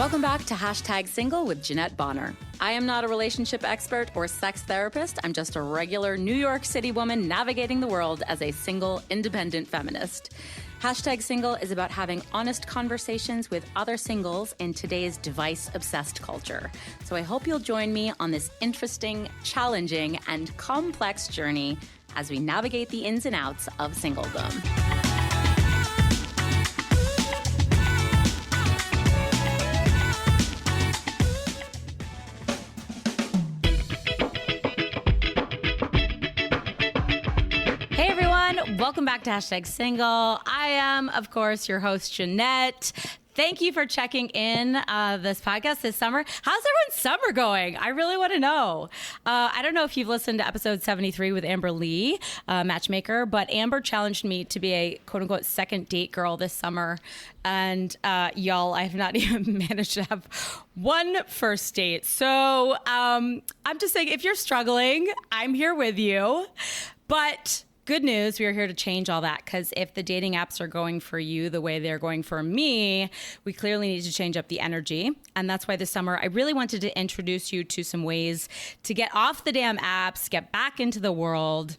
Welcome back to Hashtag Single with Jeanette Bonner. I am not a relationship expert or sex therapist. I'm just a regular New York City woman navigating the world as a single, independent feminist. Hashtag Single is about having honest conversations with other singles in today's device-obsessed culture. So I hope you'll join me on this interesting, challenging, and complex journey as we navigate the ins and outs of singledom. Welcome back to Hashtag Single. I am, of course, your host, Jeanette. Thank you for checking in this podcast this summer. How's everyone's summer going? I really want to know. I don't know if you've listened to episode 73 with Amber Lee, matchmaker, but Amber challenged me to be a quote-unquote second date girl this summer. And y'all, I have not even managed to have one first date. So I'm just saying, if you're struggling, I'm here with you. But good news, we are here to change all that, because if the dating apps are going for you the way they're going for me, we clearly need to change up the energy. And that's why this summer I really wanted to introduce you to some ways to get off the damn apps, get back into the world.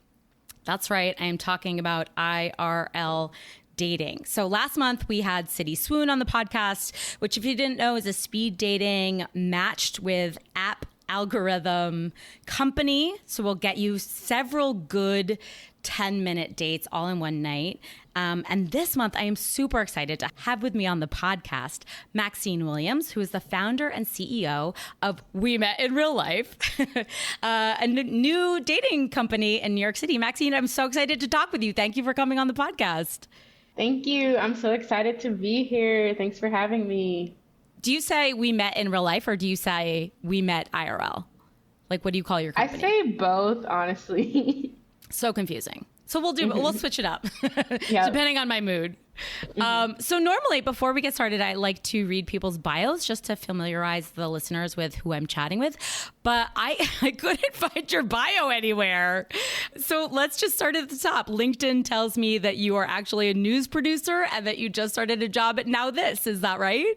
That's right, I am talking about IRL dating. So last month we had City Swoon on the podcast, which, if you didn't know, is a speed dating matched with app algorithm company. So we'll get you several good 10-minute dates all in one night. And this month, I am super excited to have with me on the podcast Maxine Williams, who is the founder and CEO of We Met in Real Life, a new dating company in New York City. Maxine, I'm so excited to talk with you. Thank you for coming on the podcast. Thank you. I'm so excited to be here. Thanks for having me. Do you say We Met in Real Life, or do you say We Met IRL? Like, what do you call your company? I say both, honestly. So confusing. So we'll switch it up depending on my mood. So normally, before we get started, I like to read people's bios just to familiarize the listeners with who I'm chatting with. But I couldn't find your bio anywhere. So let's just start at the top. LinkedIn tells me that you are actually a news producer and that you just started a job at Now This. Is that right?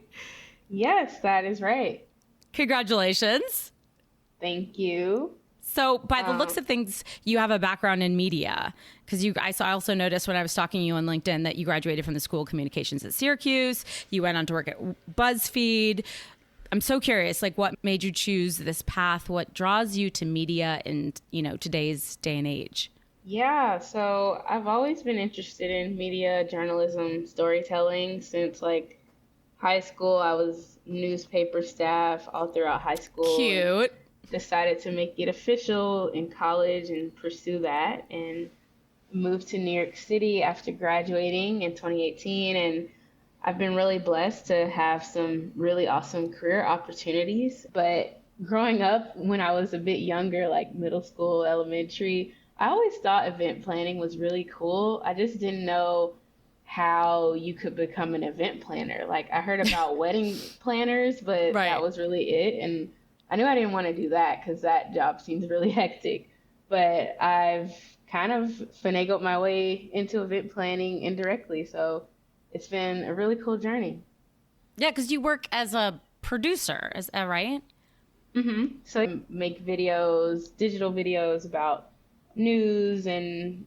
Yes, that is right. Congratulations. Thank you. So by the looks of things, you have a background in media, because I also noticed when I was stalking you on LinkedIn that you graduated from the School of Communications at Syracuse. You went on to work at BuzzFeed. I'm so curious, like, what made you choose this path? What draws you to media in, today's day and age? Yeah, so I've always been interested in media, journalism, storytelling since high school. I was newspaper staff all throughout high school. Cute. Decided to make it official in college and pursue that, and moved to New York City after graduating in 2018. And I've been really blessed to have some really awesome career opportunities. But growing up, when I was a bit younger, like middle school, elementary, I always thought event planning was really cool. I just didn't know how you could become an event planner. Like, I heard about wedding planners, but That was really it. And I knew I didn't want to do that because that job seems really hectic. But I've kind of finagled my way into event planning indirectly. So it's been a really cool journey. Yeah, because you work as a producer, is that right? Mm-hmm. So I make videos, digital videos about news and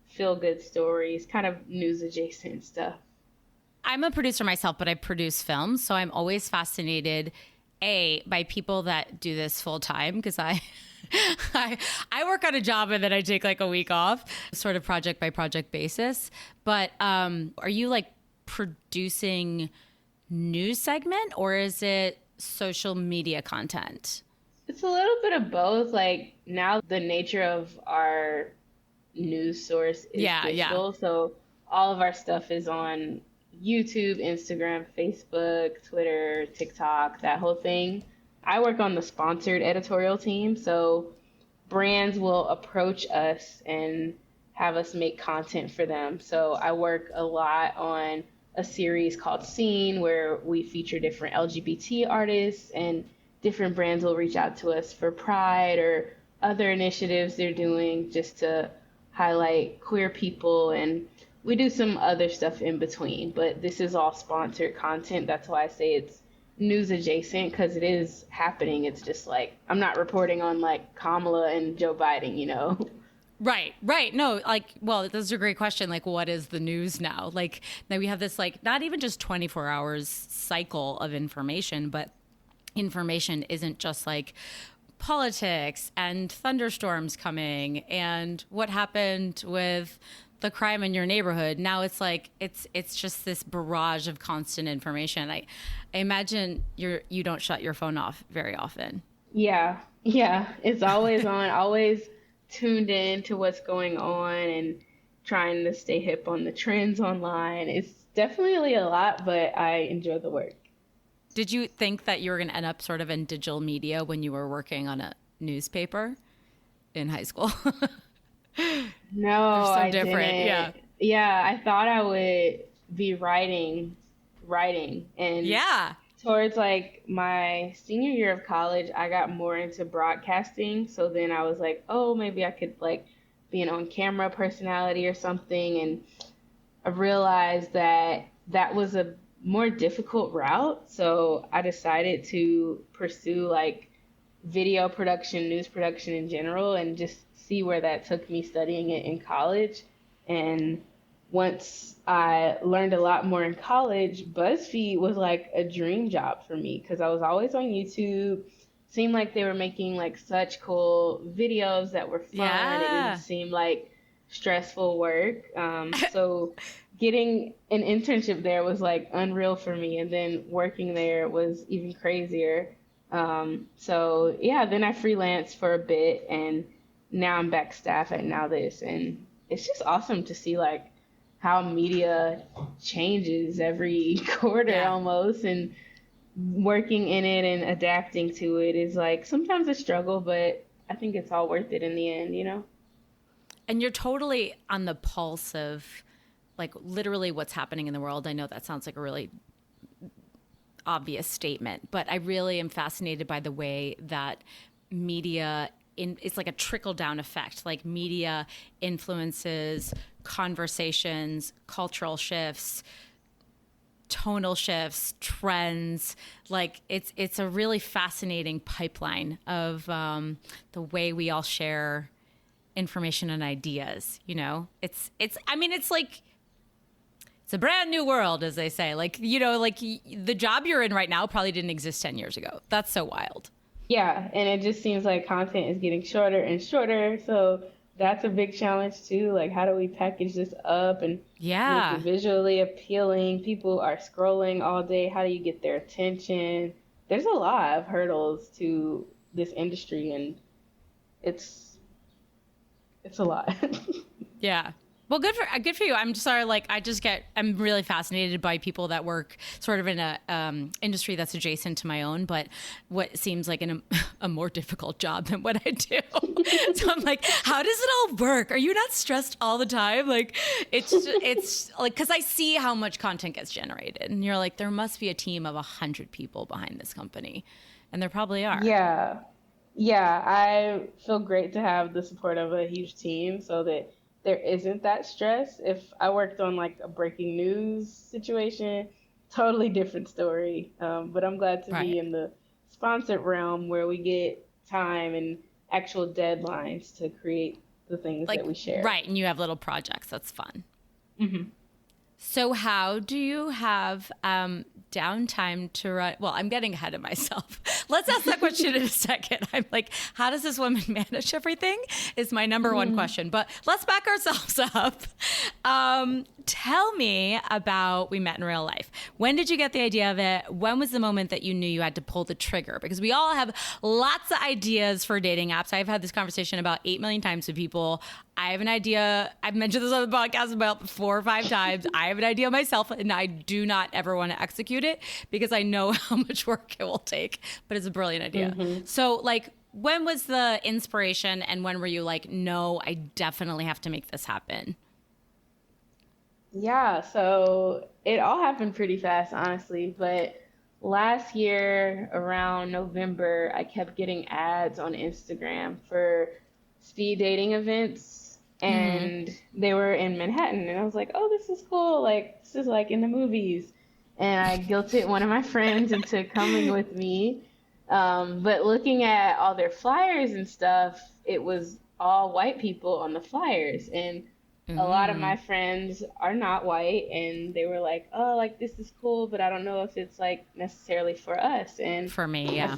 feel-good stories, kind of news-adjacent stuff. I'm a producer myself, but I produce films. So I'm always fascinated by people that do this full time, because I work on a job and then I take a week off, sort of project by project basis. But are you producing news segment, or is it social media content? It's a little bit of both. Now the nature of our news source is digital. So all of our stuff is on YouTube, Instagram, Facebook, Twitter, TikTok, that whole thing. I work on the sponsored editorial team, so brands will approach us and have us make content for them. So I work a lot on a series called Scene, where we feature different LGBT artists, and different brands will reach out to us for Pride or other initiatives they're doing just to highlight queer people, and we do some other stuff in between, but this is all sponsored content. That's why I say it's news adjacent because it is happening. It's just like I'm not reporting on like Kamala and Joe Biden, you know? Right, right. No, like, well, this is a great question. Like, what is the news now? Like, now we have this, like, not even just 24 hours cycle of information, but information isn't just like politics and thunderstorms coming and what happened with the crime in your neighborhood. Now it's like it's just this barrage of constant information. I imagine you don't shut your phone off very often. Yeah, yeah. It's always on, always tuned in to what's going on and trying to stay hip on the trends online. It's definitely a lot, but I enjoy the work. Did you think that you were going to end up sort of in digital media when you were working on a newspaper in high school? No, They're so I different. didn't. Yeah. Yeah, I thought I would be writing, and Yeah. towards like my senior year of college, I got more into broadcasting. So then I was like, oh, maybe I could like be an on-camera personality or something. And I realized that that was a more difficult route. So I decided to pursue like video production, news production in general, and just see where that took me studying it in college. And once I learned a lot more in college, BuzzFeed was like a dream job for me because I was always on YouTube. Seemed like they were making like such cool videos that were fun. It Yeah. didn't seem like stressful work. So getting an internship there was like unreal for me. And then working there was even crazier. So yeah, then I freelanced for a bit and now I'm back staff at Now This. And it's just awesome to see like how media changes every quarter Yeah. almost, and working in it and adapting to it is like sometimes a struggle, but I think it's all worth it in the end, you know? And you're totally on the pulse of like literally what's happening in the world. I know that sounds like a really obvious statement, but I really am fascinated by the way that media it's like a trickle down effect. Like media influences conversations, cultural shifts, tonal shifts, trends. Like it's a really fascinating pipeline of the way we all share information and ideas. You know, it's I mean, it's like it's a brand new world, as they say. Like, you know, like the job you're in right now probably didn't exist 10 years ago. That's so wild. Yeah, and it just seems like content is getting shorter and shorter, so that's a big challenge too. Like, how do we package this up and make Yeah. it visually appealing? People are scrolling all day. How do you get their attention? There's a lot of hurdles to this industry, and it's it's a lot. Yeah. Well, good for you. I'm sorry. Like, I'm really fascinated by people that work sort of in a industry that's adjacent to my own, but what seems like a more difficult job than what I do. So I'm like, how does it all work? Are you not stressed all the time? Like, it's like, because I see how much content gets generated, and you're like, there must be a team of 100 people behind this company, and there probably are. Yeah. Yeah, I feel great to have the support of a huge team so that there isn't that stress. If I worked on like a breaking news situation, totally different story. But I'm glad to Right. be in the sponsored realm where we get time and actual deadlines to create the things Like, that we share. right. And you have little projects. That's fun. Hmm. So how do you have downtime to run? Well, I'm getting ahead of myself. Let's ask that question in a second. I'm like, how does this woman manage everything? Is my number one question. But let's back ourselves up. Tell me about We Met in Real Life. When did you get the idea of it? When was the moment that you knew you had to pull the trigger? Because we all have lots of ideas for dating apps. I've had this conversation about 8 million times with people. I have an idea. I've mentioned this on the podcast about 4 or 5 times. I have an idea myself, and I do not ever want to execute it because I know how much work it will take. But it's a brilliant idea. So, like, when was the inspiration, and when were you like, no, I definitely have to make this happen? Yeah, so it all happened pretty fast, honestly. But last year, around November, I kept getting ads on Instagram for speed dating events, and they were in Manhattan. And I was like, oh, this is cool. Like, this is like in the movies. and I guilted one of my friends into coming with me. But looking at all their flyers and stuff, it was all white people on the flyers. And a lot of my friends are not white, and they were like, oh, like, this is cool, but I don't know if it's like necessarily for us. And For me, yeah.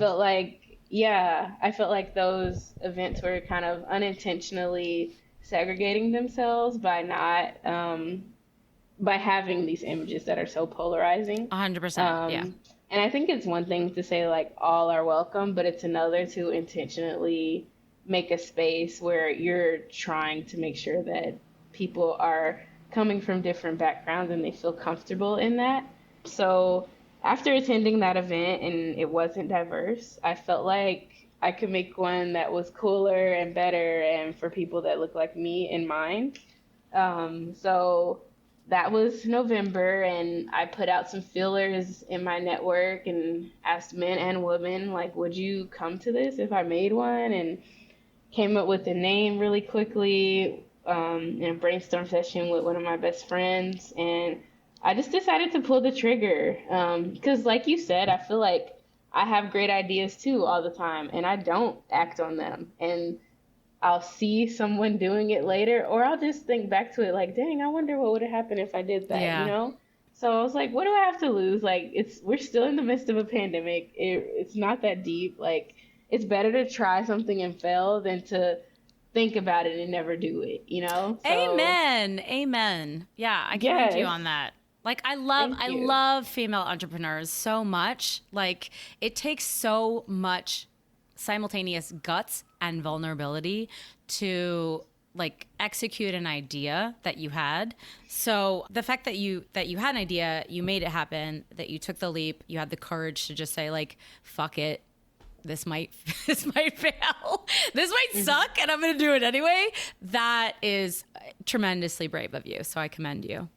I felt like those events were kind of unintentionally segregating themselves by not, by having these images that are so polarizing. 100%. Yeah. And I think it's one thing to say like all are welcome, but it's another to intentionally make a space where you're trying to make sure that people are coming from different backgrounds and they feel comfortable in that. So after attending that event and it wasn't diverse, I felt like I could make one that was cooler and better and for people that look like me in mind. So that was November, and I put out some feelers in my network and asked men and women, like, would you come to this if I made one? And came up with a name really quickly in a brainstorm session with one of my best friends. And I just decided to pull the trigger because, like you said, I feel like I have great ideas too all the time, and I don't act on them. And I'll see someone doing it later, or I'll just think back to it like, dang, I wonder what would have happened if I did that, Yeah. you know? So I was like, what do I have to lose? Like, we're still in the midst of a pandemic. It's not that deep. Like, it's better to try something and fail than to think about it and never do it, you know? So, Amen. Amen. Yeah, I commend you yes. on that. Like, I Thank you. love female entrepreneurs so much. Like, it takes so much simultaneous guts and vulnerability to like execute an idea that you had. So the fact that you had an idea, you made it happen, that you took the leap, you had the courage to just say like, fuck it. This might fail. This might suck and I'm going to do it anyway. That is tremendously brave of you. So I commend you.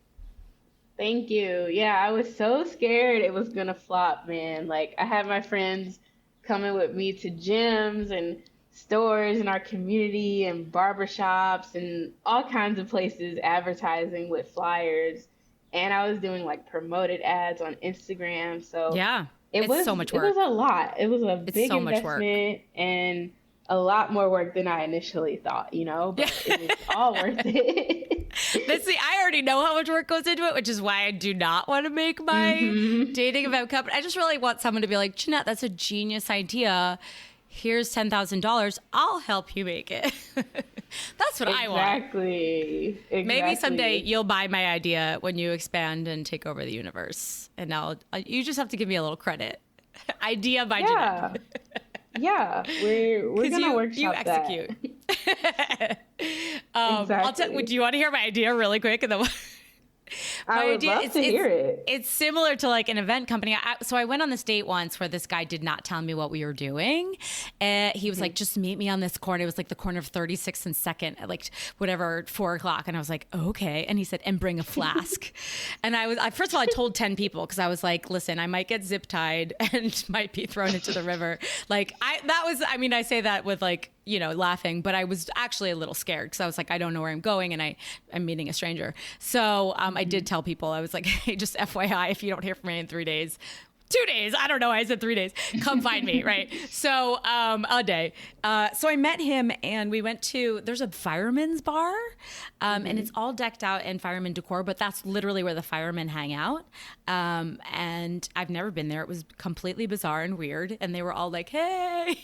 Thank you. Yeah, I was so scared it was gonna flop, man. Like, I had my friends coming with me to gyms and stores in our community and barbershops and all kinds of places advertising with flyers. And I was doing like promoted ads on Instagram. So Yeah. it was so much it work. was a lot. It was a big so much work. investment and a lot more work than I initially thought, you know, but it was all worth it. I already know how much work goes into it, which is why I do not want to make my dating event company. I just really want someone to be like, Jeanette, that's a genius idea. Here's $10,000. I'll help you make it. That's what I want. Exactly. Maybe someday you'll buy my idea when you expand and take over the universe. And you just have to give me a little credit. Idea by Jeanette. Yeah, we're gonna workshop you execute. Exactly. Do you want to hear my idea really quick? And then I would love to hear it. It's similar to like an event company. So I went on this date once where this guy did not tell me what we were doing. He was like, just meet me on this corner. It was like the corner of 36th and 2nd at like whatever, 4:00. And I was like, okay. And he said, and bring a flask. And first of all, I told 10 people because I was like, listen, I might get zip tied and might be thrown into the river. Like I say that with like, you know, laughing, but I was actually a little scared because I was like, I don't know where I'm going and I'm meeting a stranger. So I did tell people, I was like, hey, just FYI, if you don't hear from me in 3 days, 2 days, I don't know, I said 3 days, come find me, right? So a day. So I met him and we went there's a fireman's bar and it's all decked out in fireman decor, but that's literally where the firemen hang out. And I've never been there. It was completely bizarre and weird. And they were all like, hey.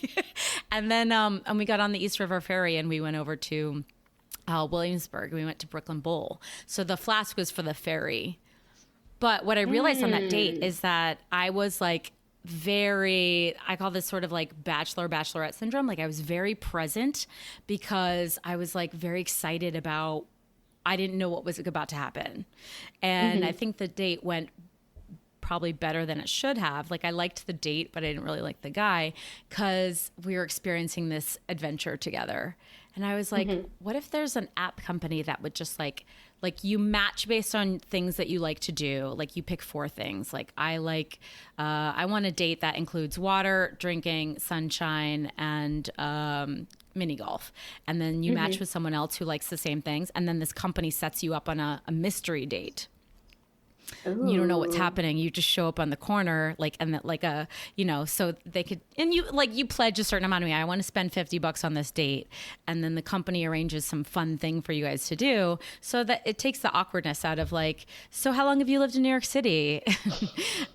And then and we got on the East River Ferry and we went over to Williamsburg. We went to Brooklyn Bowl. So the flask was for the ferry. But what I realized on that date is that I was like I call this sort of like bachelorette syndrome. Like I was very present because I was like very excited about, I didn't know what was about to happen. And I think the date went probably better than it should have. Like I liked the date, but I didn't really like the guy because we were experiencing this adventure together. And I was like, what if there's an app company that would just like you match based on things that you like to do. Like you pick 4 things. Like I want a date that includes water, drinking, sunshine, and mini golf. And then you match with someone else who likes the same things. And then this company sets you up on a mystery date. You don't know what's Ooh. happening. You just show up on the corner, like, and that, like a, so they could, and you, like, you pledge a certain amount of money. I want to spend $50 on this date. And then the company arranges some fun thing for you guys to do so that it takes the awkwardness out of, like, so how long have you lived in New York City?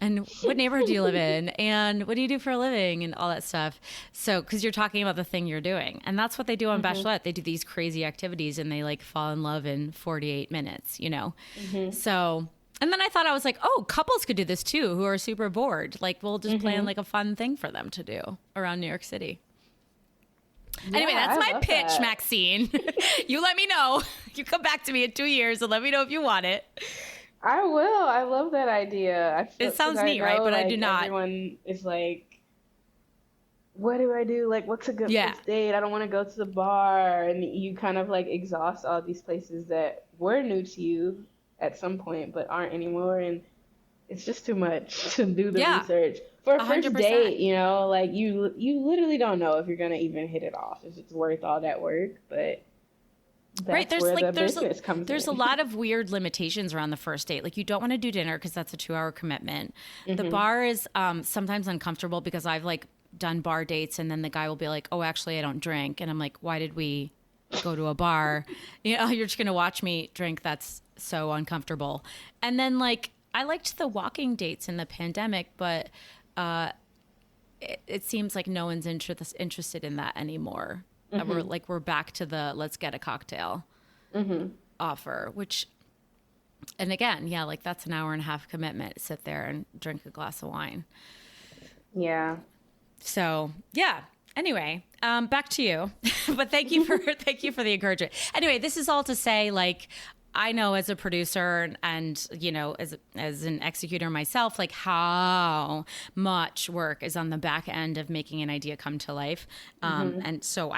And what neighborhood do you live in? And what do you do for a living? And all that stuff. So, cause you're talking about the thing you're doing. And that's what they do on Bachelorette. They do these crazy activities and they like fall in love in 48 minutes, So, and then I was like, oh, couples could do this too, who are super bored. Like, we'll just plan like a fun thing for them to do around New York City. Yeah, Anyway, that's I my love pitch, that. Maxine. You let me know. You come back to me in 2 years and let me know if you want it. I will. I love that idea. It sounds 'cause neat, right? know, But I like, do not. Everyone is like, what do I do? Like, what's a good Yeah. first date? I don't want to go to the bar. And you kind of like exhaust all these places that were new to you at some point, but aren't anymore. And it's just too much to do the Yeah. research. For a first 100%. date, like you literally don't know if you're going to even hit it off, if it's worth all that work. But that's There's where like the there's business comes there's a in. lot of weird limitations around the first date. Like you don't want to do dinner because that's a 2-hour commitment. The Mm-hmm. bar is sometimes uncomfortable because I've like done bar dates and then the guy will be like, "Oh, actually, I don't drink," and I'm like, "Why did we go to a bar? You're just gonna watch me drink. That's so uncomfortable." And then like I liked the walking dates in the pandemic, but it seems like no one's interested in that anymore. We're back to the let's get a cocktail offer, which, and again, yeah, like that's an hour and a half commitment. Sit there and drink a glass of wine. Yeah. So yeah. Anyway, back to you. But thank you for the encouragement. Anyway, this is all to say, like, I know as a producer and as an executor myself, like how much work is on the back end of making an idea come to life. And so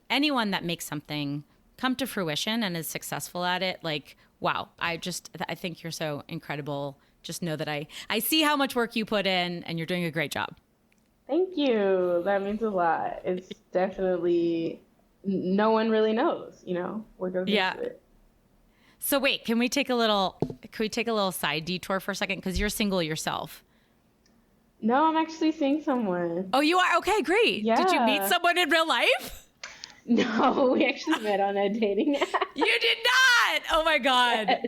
anyone that makes something come to fruition and is successful at it, like, wow, I think you're so incredible. Just know that I see how much work you put in and you're doing a great job. Thank you. That means a lot. It's definitely, no one really knows, what goes Yeah. into it. So wait, can we take a little side detour for a second? Because you're single yourself. No, I'm actually seeing someone. Oh, you are? Okay, great. Did you meet Yeah. someone in real life? No, we actually met on a dating app. You did not. Oh my God.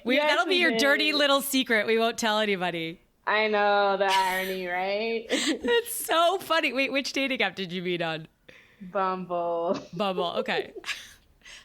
Yes, That'll be we your did. dirty little secret. We won't tell anybody. I know, the irony, right? It's so funny. Wait, which dating app did you meet on? Bumble. Bumble. Okay.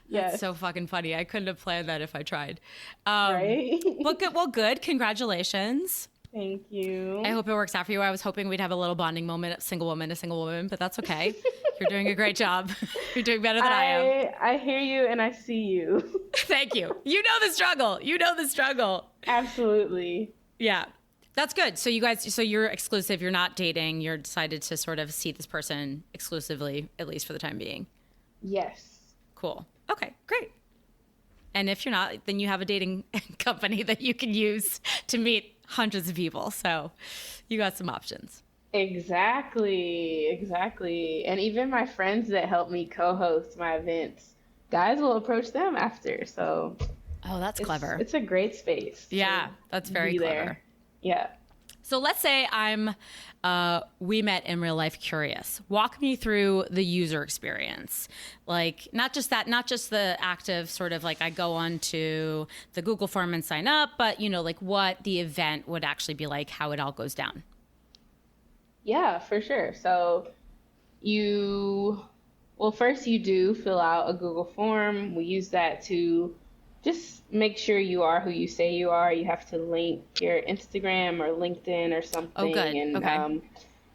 Yes. That's so fucking funny. I couldn't have planned that if I tried. Right? Well, good. Congratulations. Thank you. I hope it works out for you. I was hoping we'd have a little bonding moment, single woman to single woman, but that's okay. You're doing a great job. You're doing better than I am. I hear you and I see you. Thank you. You know the struggle. Absolutely. Yeah. That's good. So you're exclusive. You're not dating. You're decided to sort of see this person exclusively, at least for the time being. Yes. Cool. Okay, great. And if you're not, then you have a dating company that you can use to meet hundreds of people. So you got some options. Exactly. And even my friends that help me co-host my events, guys will approach them after. So Oh, that's clever. It's a great space. Yeah, that's very clever. There. Yeah. So let's say I'm We Met in Real Life curious. Walk me through the user experience. Like not just the active sort of like I go on to the Google form and sign up, but like what the event would actually be like, how it all goes down. Yeah, for sure. So first you do fill out a Google form. We use that to just make sure you are who you say you are. You have to link your Instagram or LinkedIn or something. Oh, good. And Okay.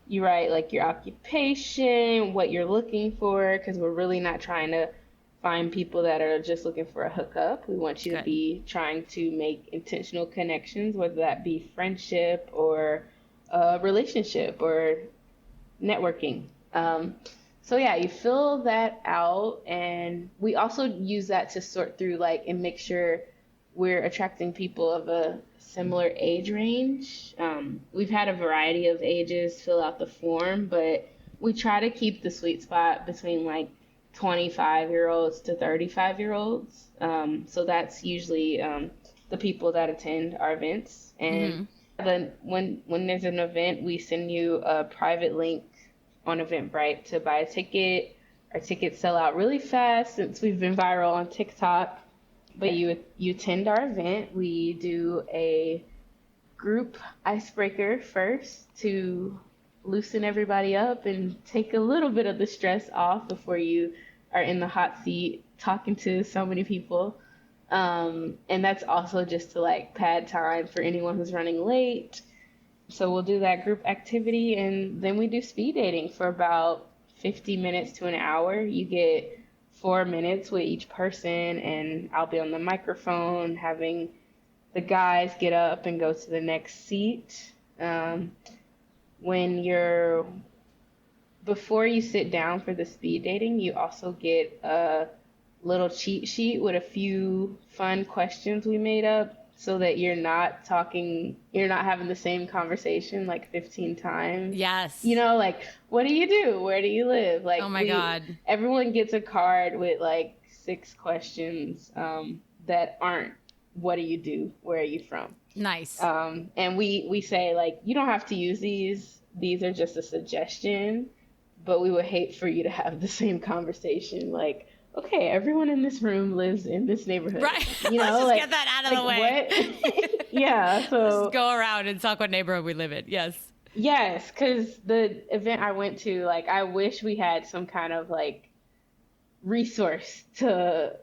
you write like your occupation, what you're looking for, because we're really not trying to find people that are just looking for a hookup. We want you to Good. be trying to make intentional connections, whether that be friendship or a relationship or networking. So yeah, you fill that out, and we also use that to sort through and make sure we're attracting people of a similar age range. We've had a variety of ages fill out the form, but we try to keep the sweet spot between 25-year-olds to 35-year-olds. So that's usually the people that attend our events. And then when there's an event, we send you a private link on Eventbrite to buy a ticket. Our tickets sell out really fast since we've been viral on TikTok. But you attend our event. We do a group icebreaker first to loosen everybody up and take a little bit of the stress off before you are in the hot seat talking to so many people. And that's also just to like pad time for anyone who's running late. So we'll do that group activity, and then we do speed dating for about 50 minutes to an hour. You get 4 minutes with each person, and I'll be on the microphone having the guys get up and go to the next seat. Before you sit down for the speed dating, you also get a little cheat sheet with a few fun questions we made up so that you're not having the same conversation like 15 times. Yes. You know, like, what do you do? Where do you live? Like, oh my God. Everyone gets a card with like 6 questions that aren't, what do you do? Where are you from? Nice. And we say, like, you don't have to use these. These are just a suggestion, but we would hate for you to have the same conversation. Like, okay, everyone in this room lives in this neighborhood. Right. You know, Let's just like, get that out of the way. What? Yeah. So just go around and talk what neighborhood we live in. Yes. Yes, because the event I went to, like, I wish we had some kind of like resource to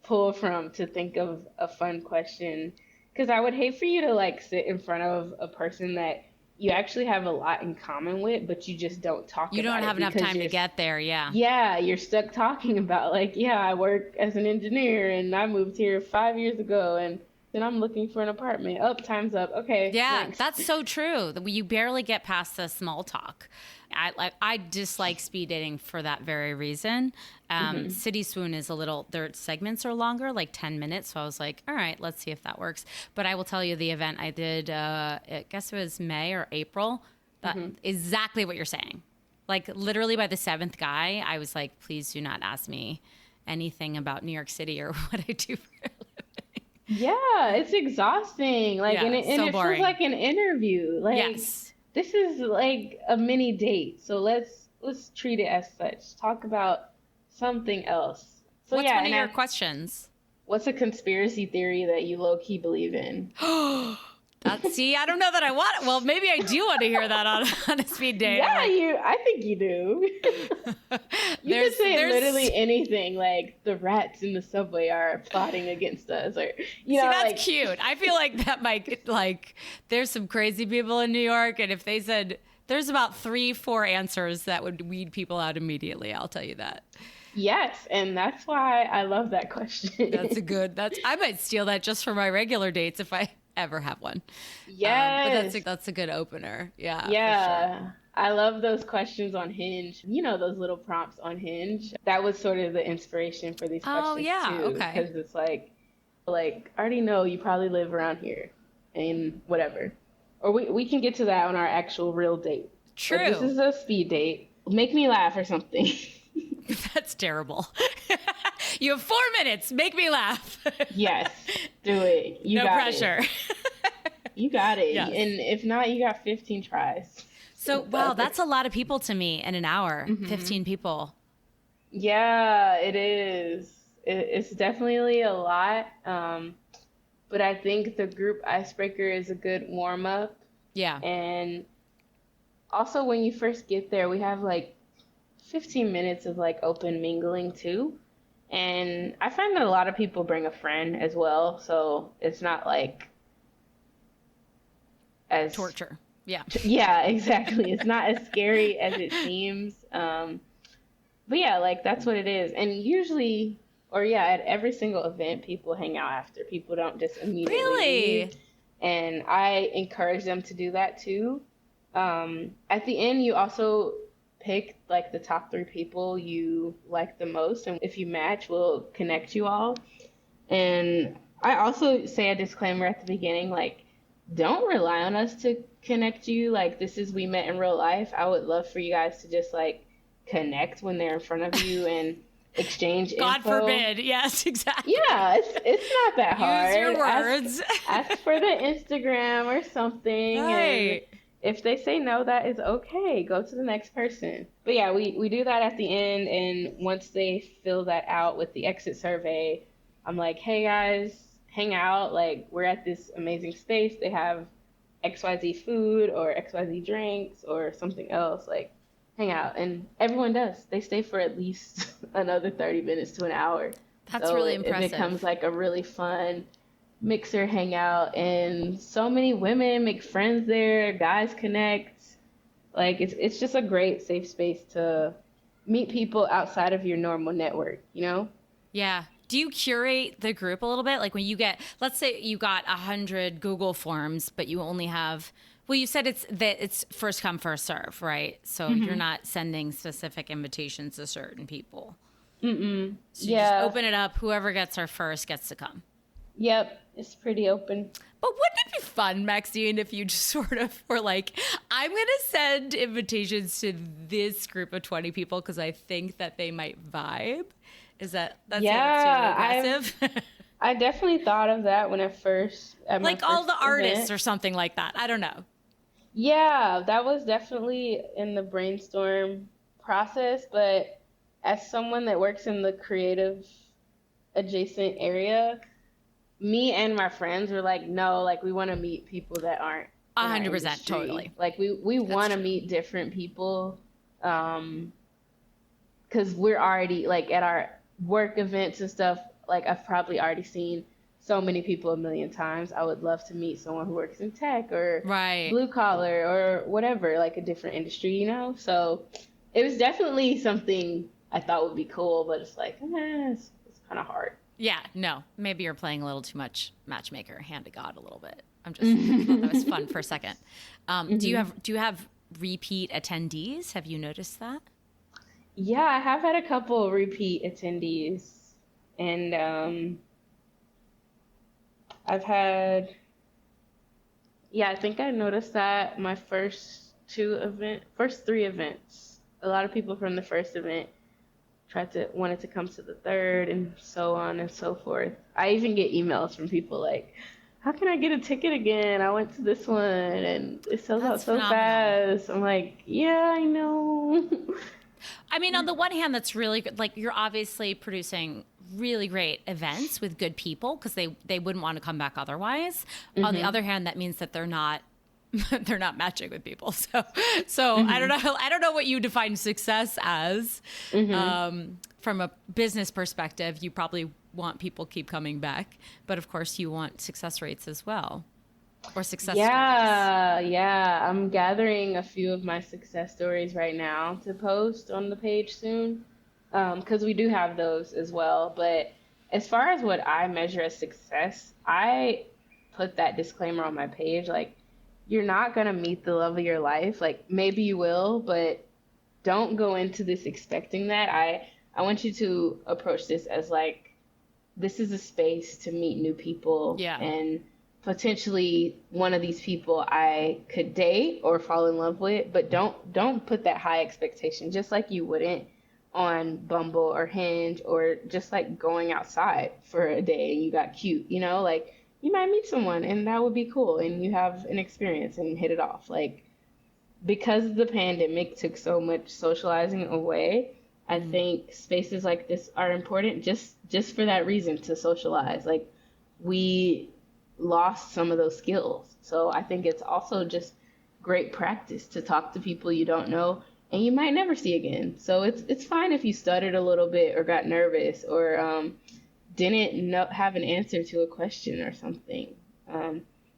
pull from to think of a fun question. Because I would hate for you to like sit in front of a person that you actually have a lot in common with, but you just don't talk about it. You don't have enough time to get there, yeah. Yeah, you're stuck talking about, like, yeah, I work as an engineer, and I moved here 5 years ago, and then I'm looking for an apartment. Oh, time's up. Okay, yeah, thanks. That's so true. You barely get past the small talk. I dislike speed dating for that very reason. City Swoon is their segments are longer, like 10 minutes. So I was like, all right, let's see if that works. But I will tell you, the event I did, I guess it was May or April, exactly what you're saying. Like literally by the 7th guy, I was like, please do not ask me anything about New York City or what I do for a living. Yeah, it's exhausting. Like, and it feels like an interview. Like, yes. This is like a mini date, so let's treat it as such. Talk about something else. So what's one of your questions? What's a conspiracy theory that you low-key believe in? See, I don't know that I want it. Well, maybe I do want to hear that on a speed date. Yeah, I think you do. You can say literally anything, like the rats in the subway are plotting against us, or that's like, cute. I feel like that might there's some crazy people in New York, and if they said there's about 3-4 answers that would weed people out immediately, I'll tell you that. Yes, and that's why I love that question. I might steal that just for my regular dates if I ever have one. Yes. But that's a good opener. Yeah. Yeah. Sure. I love those questions on Hinge. You know, those little prompts on Hinge. That was sort of the inspiration for these questions too. Okay. Because it's like, I already know you probably live around here and whatever. Or we can get to that on our actual real date. True. But this is a speed date. Make me laugh or something. That's terrible. You have 4 minutes. Make me laugh. Yes. Do it. No pressure. You got it. Yes. And if not, you got 15 tries. So, wow, that's a lot of people to me in an hour. 15 people. Yeah, it is. It's definitely a lot. But I think the group icebreaker is a good warm up. Yeah. And also when you first get there, we have like 15 minutes of like open mingling too. And I find that a lot of people bring a friend as well. So it's not like as torture. Yeah. Yeah, exactly. It's not as scary as it seems. But yeah, like that's what it is. And usually, at every single event, people hang out after. People don't just immediately leave. And I encourage them to do that too. At the end, you also pick like the top 3 people you like the most, and if you match, we'll connect you all. And I also say a disclaimer at the beginning, like, don't rely on us to connect you. Like, this is We Met in Real Life. I would love for you guys to just like connect when they're in front of you and exchange God info. forbid. Yes, exactly. Yeah, it's not that hard. Use your words. Ask for the Instagram or something, and Right. if they say no, that is okay. Go to the next person. But yeah, we do that at the end, and once they fill that out with the exit survey, I'm like, hey guys, hang out. Like, we're at this amazing space. They have XYZ food or XYZ drinks or something else. Like, hang out. And everyone does. They stay for at least another 30 minutes to an hour. That's So really it impressive. becomes like a really fun mixer hangout, and so many women make friends there, guys connect. Like, it's just a great safe space to meet people outside of your normal network, you know? Yeah. Do you curate the group a little bit? Like when you get, let's say you got 100 Google forms, but you only have, well, you said it's first come, first serve, right? So you're not sending specific invitations to certain people. So you just open it up. Whoever gets there first gets to come. Yep. It's pretty open. But wouldn't it be fun, Maxine, if you just sort of were like, I'm going to send invitations to this group of 20 people because I think that they might vibe? That's too aggressive? I definitely thought of that when like all the artists or something like that. I don't know. Yeah, that was definitely in the brainstorm process, but as someone that works in the creative adjacent area, me and my friends were like, no, like we want to meet people that aren't 100%, totally. Like we want to meet different people, because we're already like at our work events and stuff. Like, I've probably already seen so many people a million times. I would love to meet someone who works in tech or blue collar or whatever, like a different industry, you know? So it was definitely something I thought would be cool, but it's like, it's kind of hard. Yeah, no, maybe you're playing a little too much matchmaker, hand to God a little bit. I thought that was fun for a second. Do you have repeat attendees? Have you noticed that? Yeah, I have had a couple repeat attendees, and I think I noticed that my first three events. A lot of people from the first event wanted to come to the third, and so on and so forth. I even get emails from people like, how can I get a ticket again? I went to this one and it sells out so fast. I'm like, yeah, I know. I mean, on the one hand, that's really good. Like, you're obviously producing really great events with good people because they wouldn't want to come back otherwise. On the other hand, that means that they're not matching with people. So I don't know what you define success as. From a business perspective, you probably want people keep coming back, but of course you want success rates as well, or success stories. Yeah. I'm gathering a few of my success stories right now to post on the page soon, because we do have those as well. But as far as what I measure as success, I put that disclaimer on my page, like, you're not going to meet the love of your life. Like, maybe you will, but don't go into this expecting that. I want you to approach this as like, this is a space to meet new people. Yeah. And potentially one of these people I could date or fall in love with, but don't put that high expectation, just like you wouldn't on Bumble or Hinge, or just like going outside for a day and you got cute, you know, like, you might meet someone and that would be cool and you have an experience and hit it off. Like, because the pandemic took so much socializing away, I think spaces like this are important just for that reason, to socialize. Like, we lost some of those skills. So I think it's also just great practice to talk to people you don't know and you might never see again. So it's fine if you stuttered a little bit or got nervous or didn't have an answer to a question or something.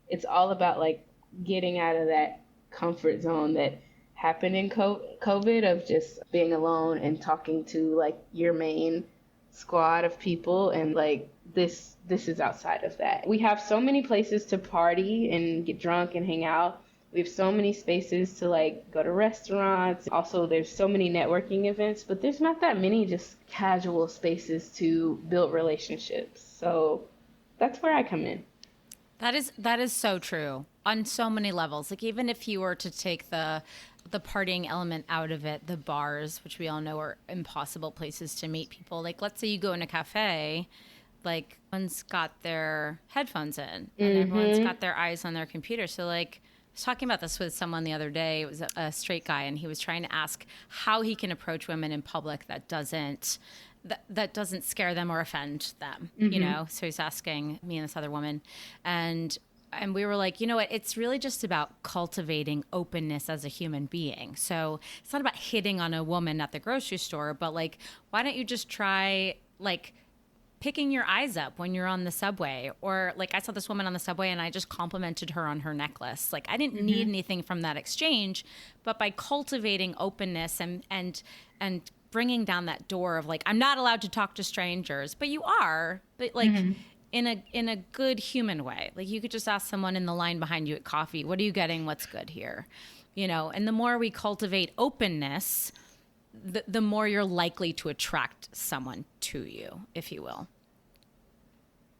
It's all about like getting out of that comfort zone that happened in COVID of just being alone and talking to like your main squad of people, and like this is outside of that. We have so many places to party and get drunk and hang out. We have so many spaces to like go to restaurants. Also, there's so many networking events, but there's not that many just casual spaces to build relationships. So that's where I come in. That is so true on so many levels. Like even if you were to take the partying element out of it, the bars, which we all know are impossible places to meet people. Like let's say you go in a cafe, like everyone's got their headphones in and everyone's got their eyes on their computer. So like I was talking about this with someone the other day. It was a straight guy, and he was trying to ask how he can approach women in public that doesn't scare them or offend them, you know? So he's asking me and this other woman, and we were like, you know what? It's really just about cultivating openness as a human being. So it's not about hitting on a woman at the grocery store, but like, why don't you just try like picking your eyes up when you're on the subway? Or like I saw this woman on the subway and I just complimented her on her necklace. Like I didn't need anything from that exchange, but by cultivating openness and bringing down that door of like, I'm not allowed to talk to strangers, but you are, but like in a good human way. Like you could just ask someone in the line behind you at coffee, what are you getting? What's good here? You know, and the more we cultivate openness, the more you're likely to attract someone to you, if you will.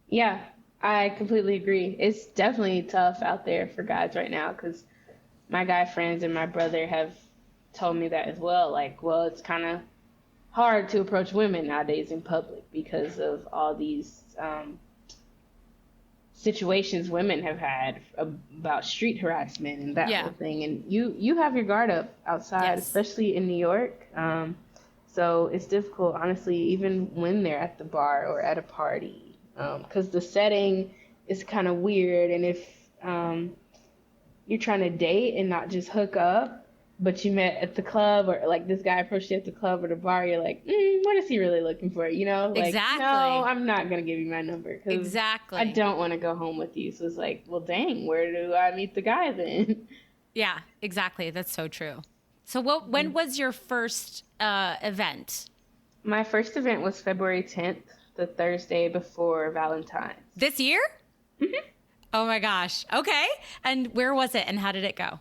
Yeah, I completely agree. It's definitely tough out there for guys right now because my guy friends and my brother have told me that as well. Like, well, it's kind of hard to approach women nowadays in public because of all these situations women have had about street harassment and that whole thing. And you have your guard up outside, especially in New York. So it's difficult, honestly, even when they're at the bar or at a party, because the setting is kind of weird. And if you're trying to date and not just hook up, but you met at the club, or like this guy approached you at the club or the bar, you're like, what is he really looking for? You know, like, exactly. No, I'm not going to give you my number. Exactly. I don't want to go home with you. So it's like, well, dang, where do I meet the guy then? Yeah, exactly. That's so true. So when was your first event? My first event was February 10th, the Thursday before Valentine's. This year? Mm-hmm. Oh my gosh. Okay. And where was it and how did it go?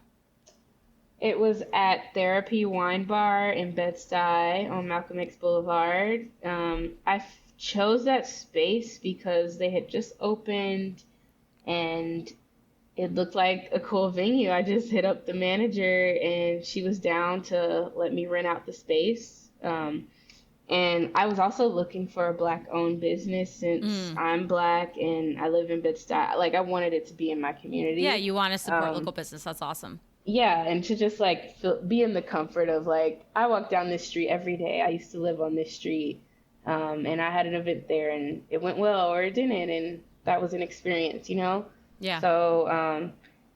It was at Therapy Wine Bar in Bed-Stuy on Malcolm X Boulevard. I chose that space because they had just opened and it looked like a cool venue. I just hit up the manager and she was down to let me rent out the space. And I was also looking for a Black-owned business since I'm Black and I live in Bed-Stuy. Like, I wanted it to be in my community. Yeah, you want to support local business. That's awesome. Yeah, and to just like be in the comfort of like, I walk down this street every day. I used to live on this street, and I had an event there, and it went well or it didn't, and that was an experience, you know. Yeah. So,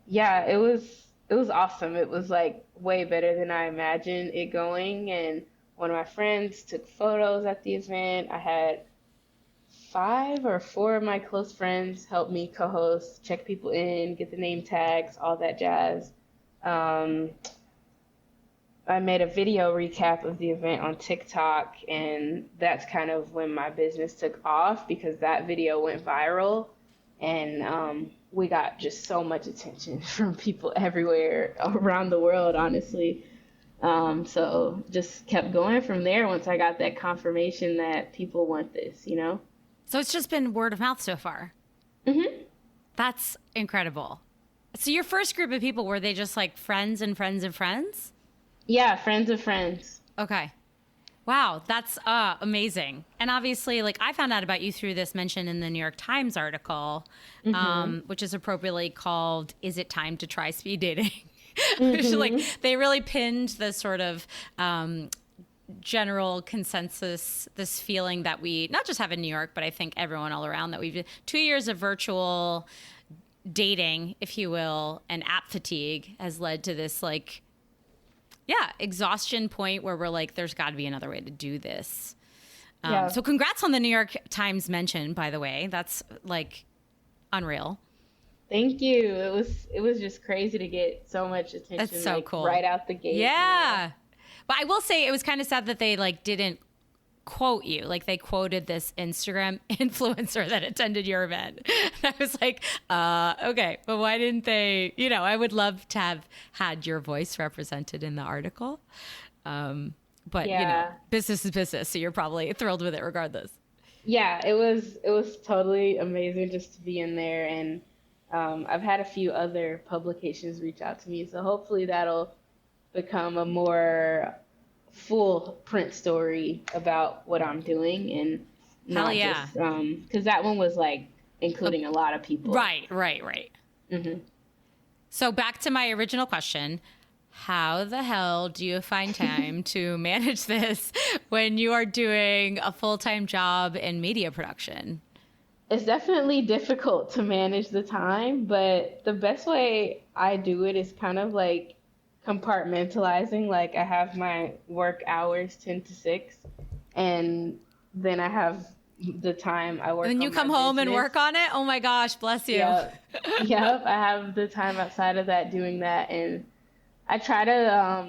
yeah, it was awesome. It was like way better than I imagined it going, and one of my friends took photos at the event. I had 5 or 4 of my close friends help me co-host, check people in, get the name tags, all that jazz. I made a video recap of the event on TikTok, and that's kind of when my business took off because that video went viral, and we got just so much attention from people everywhere around the world, honestly. So just kept going from there once I got that confirmation that people want this, you know? So it's just been word of mouth so far. Mm-hmm. That's incredible. So your first group of people, were they just like friends and friends of friends? Yeah, friends of friends. Okay. Wow, that's amazing. And obviously, like I found out about you through this mention in the New York Times article, which is appropriately called, "Is It Time to Try Speed Dating?" Which like they really pinned the sort of general consensus, this feeling that we not just have in New York, but I think everyone all around, that we've 2 years of virtual dating, if you will, and app fatigue has led to this like, exhaustion point where we're like, there's got to be another way to do this. So congrats on the New York Times mention, by the way. That's like unreal. Thank you. It was just crazy to get so much attention. That's so like, cool. Right out the gate. Yeah. You know? But I will say it was kind of sad that they like didn't quote you. Like they quoted this Instagram influencer that attended your event. And I was like, okay, but why didn't they, I would love to have had your voice represented in the article. But business is business. So you're probably thrilled with it regardless. Yeah, it was totally amazing just to be in there. And I've had a few other publications reach out to me, so hopefully that'll become a more full print story about what I'm doing and Hell not yeah. just because that one was like including a lot of people. Right. Hmm. So back to my original question. How the hell do you find time to manage this when you are doing a full-time job in media production? It's definitely difficult to manage the time, but the best way I do it is kind of like compartmentalizing. Like I have my work hours 10 to 6, and then I have the time I work And then you on come my home and business. work on it? Oh my gosh, bless you. Yep. Yep. I have the time outside of that doing that. And I try to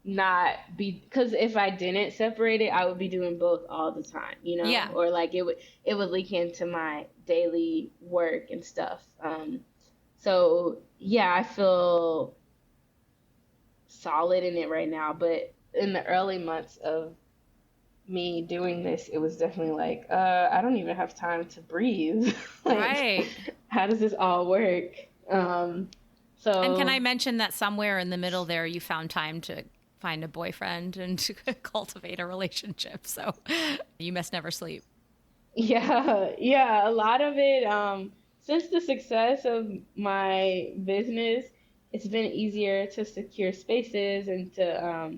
not be, because if I didn't separate it, I would be doing both all the time, Yeah. or like it would leak into my daily work and stuff. So yeah, I feel solid in it right now, but in the early months of me doing this, it was definitely like, I don't even have time to breathe. Like, Right. how does this all work? So, And can I mention that somewhere in the middle there, you found time to find a boyfriend and to cultivate a relationship. So you must never sleep. yeah, a lot of it, since the success of my business, it's been easier to secure spaces and to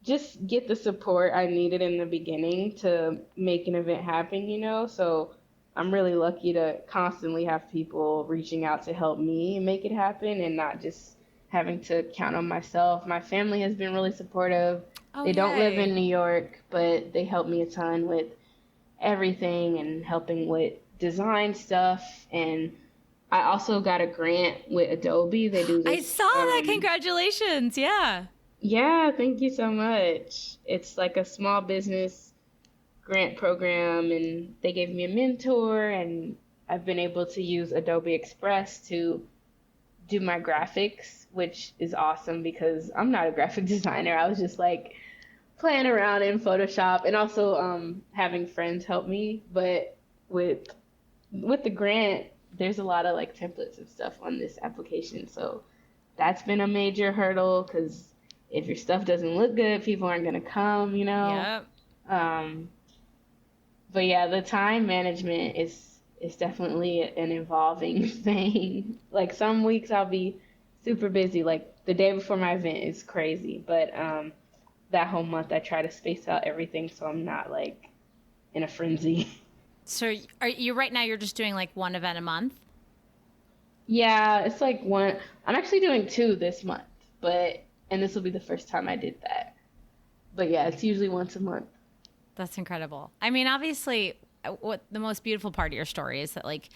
just get the support I needed in the beginning to make an event happen. So I'm really lucky to constantly have people reaching out to help me make it happen and not just having to count on myself. My family has been really supportive. Oh, They don't live yay. in New York, but they help me a ton with everything and helping with design stuff. And I also got a grant with Adobe. They do I this. saw that. Congratulations. Yeah. Yeah, thank you so much. It's like a small business grant program, and they gave me a mentor, and I've been able to use Adobe Express to do my graphics, which is awesome because I'm not a graphic designer. I was just like playing around in Photoshop and also having friends help me. But with the grant, there's a lot of like templates and stuff on this application, so that's been a major hurdle because if your stuff doesn't look good, people aren't gonna come. Yep. But yeah, the time management is definitely an evolving thing. Like some weeks I'll be super busy. Like the day before my event is crazy, but that whole month I try to space out everything so I'm not like in a frenzy. So are you right now, you're just doing like one event a month? Yeah, it's like one. I'm actually doing 2 this month, and this will be the first time I did that. But yeah, it's usually once a month. That's incredible. I mean, obviously, what the most beautiful part of your story is that, like,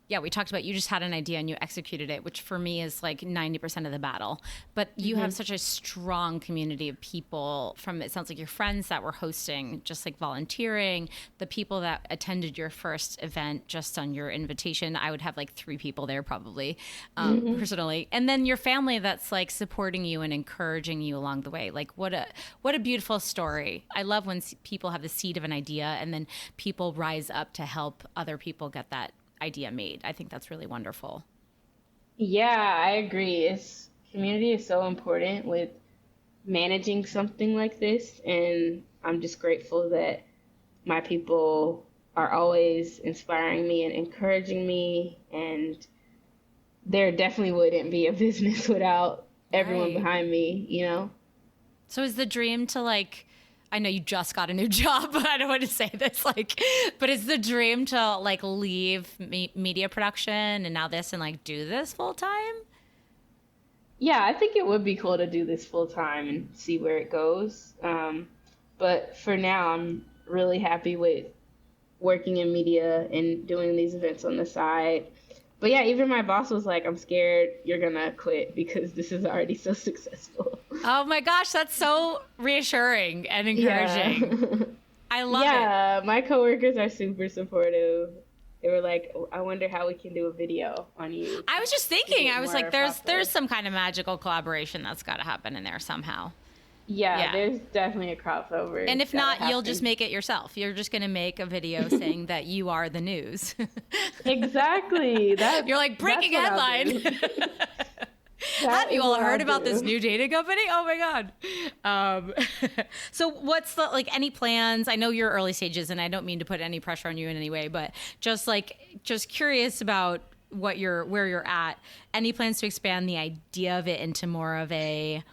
yeah, we talked about you just had an idea and you executed it, which for me is like 90% of the battle. But you have such a strong community of people from, it sounds like your friends that were hosting, just like volunteering, the people that attended your first event just on your invitation. I would have like 3 people there probably, personally. And then your family that's like supporting you and encouraging you along the way. Like what a beautiful story. I love when people have the seed of an idea and then people rise up to help other people get that idea made. I think that's really wonderful. Yeah, I agree. Community is so important with managing something like this, and I'm just grateful that my people are always inspiring me and encouraging me, and there definitely wouldn't be a business without everyone Right. behind me. So is the dream to like, I know you just got a new job, but I don't want to say this like, but is the dream to like leave media production and now this and like do this full time? Yeah, I think it would be cool to do this full time and see where it goes. But for now, I'm really happy with working in media and doing these events on the side. But yeah, even my boss was like, I'm scared you're gonna quit because this is already so successful. Oh my gosh, that's so reassuring and encouraging. Yeah. I love it. Yeah, my coworkers are super supportive. They were like, I wonder how we can do a video on you. I was just to thinking, get I was more like, there's popular. some kind of magical collaboration that's got to happen in there somehow. Yeah, there's definitely a crossover. And if not, you'll just make it yourself. You're just going to make a video saying that you are the news. Exactly. You're like, breaking headline. Have you all heard about this new dating company? Oh my God. So what's the, like, any plans? I know you're early stages and I don't mean to put any pressure on you in any way, but just curious about where you're at. Any plans to expand the idea of it into more of a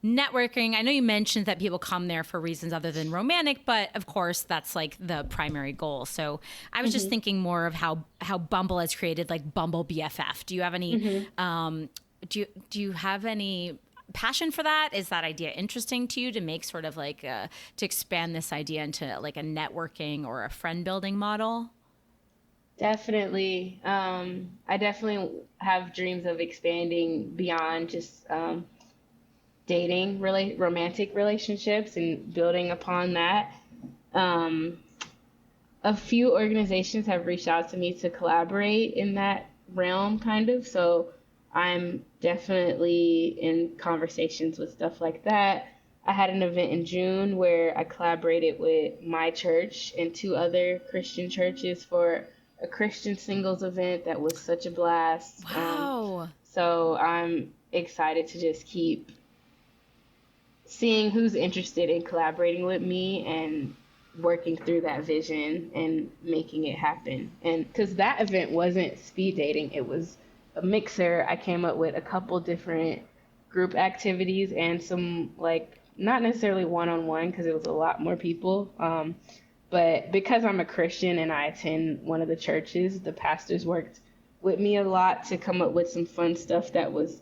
networking? I know you mentioned that people come there for reasons other than romantic, but of course that's like the primary goal. So I was just thinking more of how Bumble has created like Bumble BFF. Do you have any, do you have any passion for that? Is that idea interesting to you to make sort of like to expand this idea into like a networking or a friend building model? Definitely. I definitely have dreams of expanding beyond just dating, really romantic relationships and building upon that. Um, a few organizations have reached out to me to collaborate in that realm, kind of. So I'm definitely in conversations with stuff like that. I had an event in June where I collaborated with my church and two other Christian churches for a Christian singles event that was such a blast. Wow. So I'm excited to just keep seeing who's interested in collaborating with me and working through that vision and making it happen. And because that event wasn't speed dating, it was a mixer. I came up with a couple different group activities and some, like, not necessarily one-on-one because it was a lot more people. But because I'm a Christian and I attend one of the churches, the pastors worked with me a lot to come up with some fun stuff that was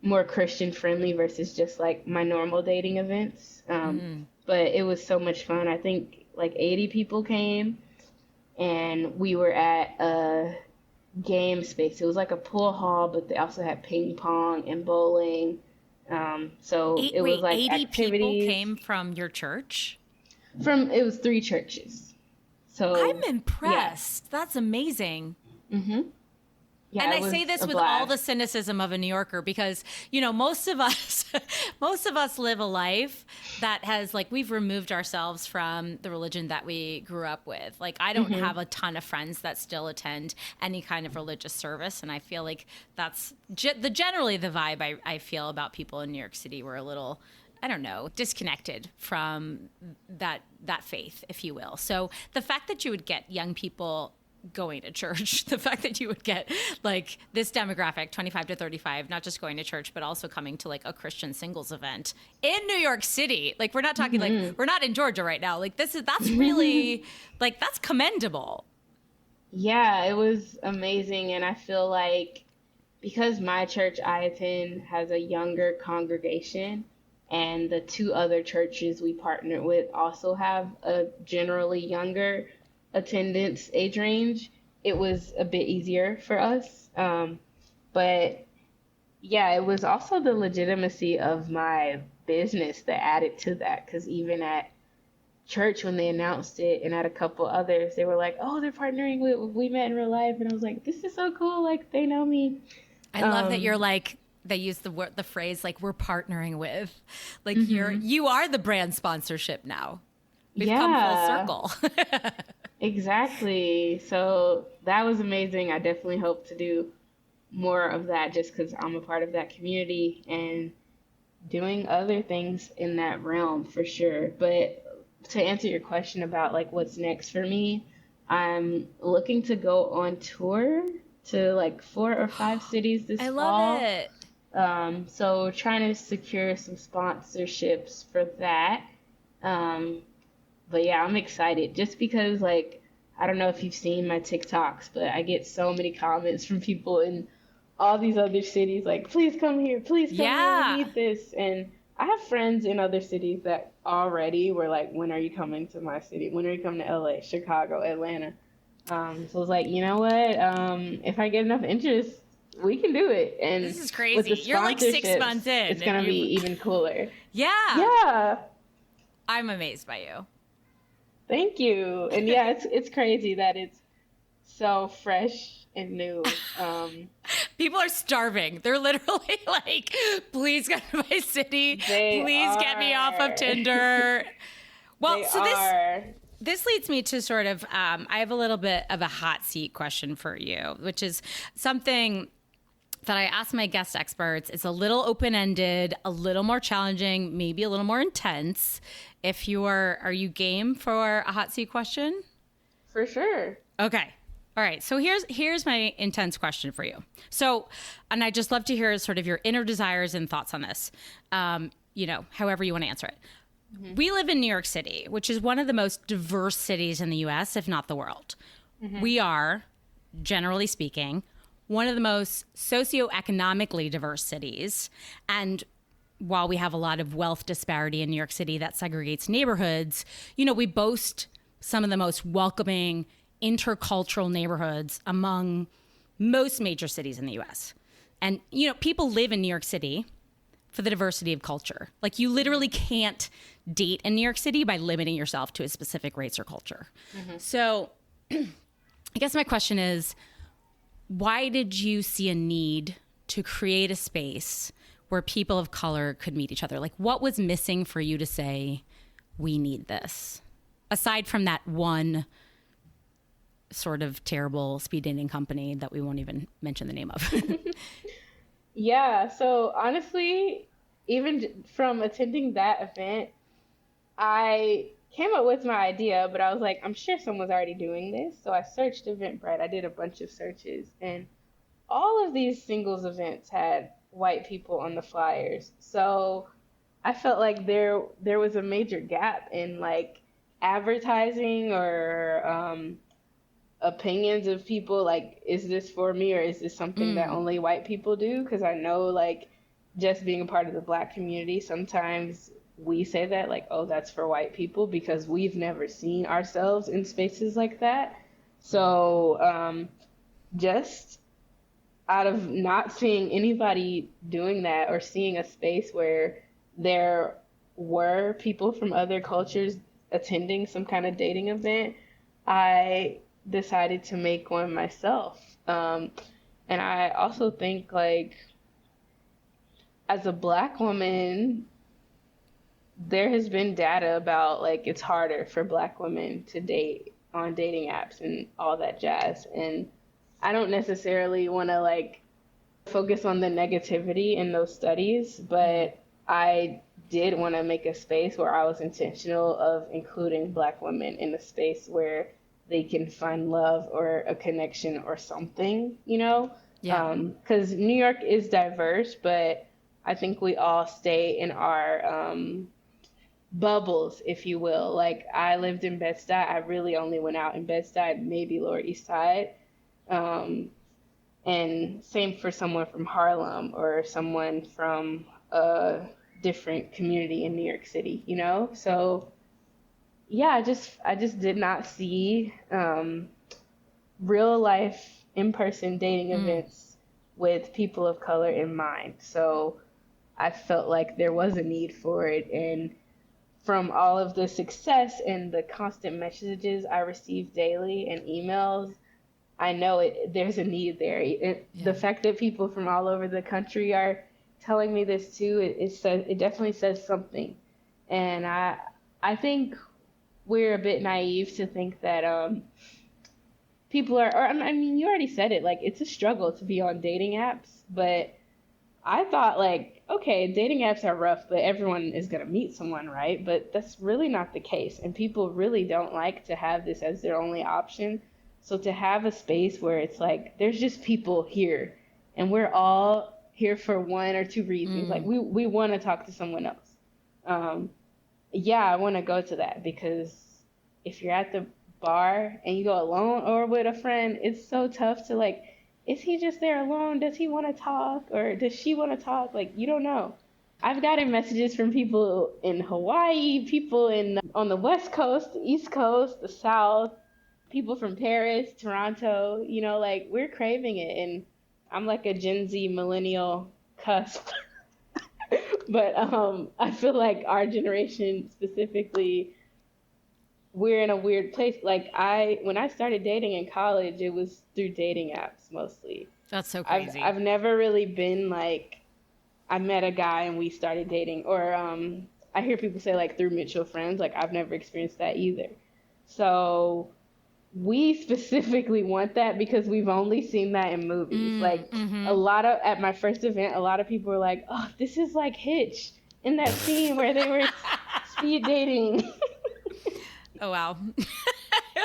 more Christian friendly versus just like my normal dating events. But it was so much fun. I think like 80 people came and we were at a game space. It was like a pool hall, but they also had ping pong and bowling. So it was like 80 activities. people came from your church? It was 3 churches. So I'm impressed. Yeah. That's amazing. Yeah, and I say this with all the cynicism of a New Yorker because, you know, most of us live a life that has, like, we've removed ourselves from the religion that we grew up with. Like, I don't have a ton of friends that still attend any kind of religious service. And I feel like that's generally the vibe I feel about people in New York City. We're a little, I don't know, disconnected from that faith, if you will. So the fact that you would get young people going to church, the fact that you would get like this demographic, 25 to 35, not just going to church, but also coming to like a Christian singles event in New York City. Like, we're not talking like, we're not in Georgia right now. Like, that's really like, that's commendable. Yeah, it was amazing. And I feel like because my church I attend has a younger congregation and the 2 other churches we partner with also have a generally younger attendance age range, it was a bit easier for us. But yeah, it was also the legitimacy of my business that added to that, because even at church when they announced it and at a couple others, they were like, oh, they're partnering with We Met in Real Life, and I was like, this is so cool, like they know me. I love that you're like, they use the phrase like, we're partnering with, like, you are the brand sponsorship now. We've come full circle. Exactly. So that was amazing. I definitely hope to do more of that just because I'm a part of that community and doing other things in that realm for sure. But to answer your question about like what's next for me, I'm looking to go on tour to like 4 or 5 cities this fall. I love it. So trying to secure some sponsorships for that. But yeah, I'm excited just because, like, I don't know if you've seen my TikToks, but I get so many comments from people in all these other cities, like, please come here, please come here, we need this. And I have friends in other cities that already were like, when are you coming to my city? When are you coming to LA, Chicago, Atlanta? So I was like, you know what? If I get enough interest, we can do it. And this is crazy. With the You're like 6 months in. It's going to be even cooler. Yeah. Yeah. I'm amazed by you. Thank you. And yeah, it's crazy that it's so fresh and new. People are starving. They're literally like, please come to my city. Please get me off of Tinder. Well, this leads me to sort of, I have a little bit of a hot seat question for you, which is something that I ask my guest experts. It's a little open-ended, a little more challenging, maybe a little more intense. Are you game for a hot seat question? For sure. Okay. All right. So here's my intense question for you. So, and I just love to hear sort of your inner desires and thoughts on this. However you want to answer it. Mm-hmm. We live in New York City, which is one of the most diverse cities in the US, if not the world. Mm-hmm. We are, generally speaking, one of the most socioeconomically diverse cities. And while we have a lot of wealth disparity in New York City that segregates neighborhoods, we boast some of the most welcoming intercultural neighborhoods among most major cities in the US. And, people live in New York City for the diversity of culture. Like, you literally can't date in New York City by limiting yourself to a specific race or culture. Mm-hmm. So I guess my question is, why did you see a need to create a space where people of color could meet each other? Like, what was missing for you to say, we need this? Aside from that one sort of terrible speed dating company that we won't even mention the name of. Yeah. So honestly, even from attending that event, I came up with my idea, but I was like, I'm sure someone's already doing this. So I searched Eventbrite. I did a bunch of searches, and all of these singles events had white people on the flyers. So I felt like there was a major gap in like advertising or opinions of people. Like, is this for me, or is this something that only white people do? Because I know, like, just being a part of the Black community, sometimes we say that, like, oh, that's for white people, because we've never seen ourselves in spaces like that. So just out of not seeing anybody doing that, or seeing a space where there were people from other cultures attending some kind of dating event, I decided to make one myself. And I also think, like, as a Black woman, there has been data about, like, it's harder for Black women to date on dating apps and all that jazz. And I don't necessarily want to, like, focus on the negativity in those studies, but I did want to make a space where I was intentional of including Black women in a space where they can find love or a connection or something, Yeah. Because New York is diverse, but I think we all stay in our bubbles, if you will. Like, I lived in Bed-Stuy. I really only went out in Bed-Stuy, maybe Lower East Side. And same for someone from Harlem or someone from a different community in New York City, So yeah, I just did not see real life in-person dating events with people of color in mind. So I felt like there was a need for it. And from all of the success and the constant messages I receive daily and emails, I know there's a need there. The fact that people from all over the country are telling me this too, it definitely says something. And I think we're a bit naive to think that people are, or I mean, you already said it, like, it's a struggle to be on dating apps, but I thought, like, okay, dating apps are rough, but everyone is going to meet someone, right? But that's really not the case. And people really don't like to have this as their only option. So to have a space where it's like, there's just people here, and we're all here for one or two reasons. Like, we want to talk to someone else. Yeah, I want to go to that, because if you're at the bar and you go alone or with a friend, it's so tough to, like, is he just there alone? Does he want to talk, or does she want to talk? Like, you don't know. I've gotten messages from people in Hawaii, people on the West Coast, the East Coast, the South, people from Paris, Toronto, like, we're craving it. And I'm like a Gen Z millennial cusp. But I feel like our generation specifically, we're in a weird place. Like, when I started dating in college, it was through dating apps mostly. That's so I've crazy. I've never really been like I met a guy and we started dating, or I hear people say like through mutual friends. Like I've never experienced that either. So we specifically want that because we've only seen that in movies. Like a Mm-hmm. lot of at my first event, a lot of people were like, "Oh, this is like Hitch in that scene where they were speed dating." Oh, wow.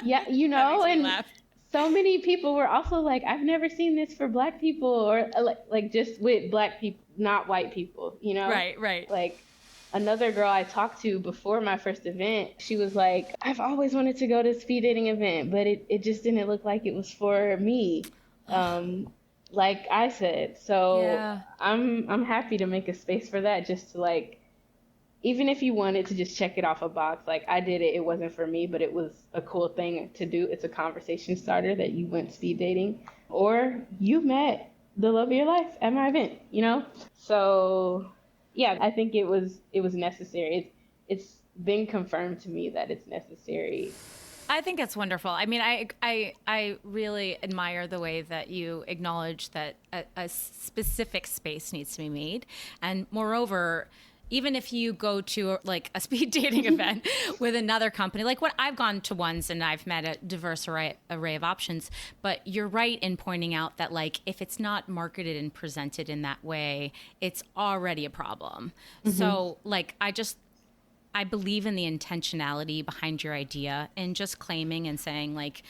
Yeah, That makes me and laugh. so many people were also like, "I've never seen this for black people," or like just with black people, not white people, Right, right. Like another girl I talked to before my first event, she was like, "I've always wanted to go to a speed dating event, but it just didn't look like it was for me." Um, like I said, so Yeah. I'm happy to make a space for that, just to like, even if you wanted to just check it off a box, like I did it, it wasn't for me, but it was a cool thing to do. It's a conversation starter that you went speed dating, or you met the love of your life at my event. So yeah, I think it was necessary. It's been confirmed to me that it's necessary. I think it's wonderful. I mean, I really admire the way that you acknowledge that a specific space needs to be made. And moreover, even if you go to like a speed dating event with another company, like what I've gone to ones and I've met a diverse array of options, but you're right in pointing out that like if it's not marketed and presented in that way, it's already a problem. So like I believe in the intentionality behind your idea and just claiming and saying like,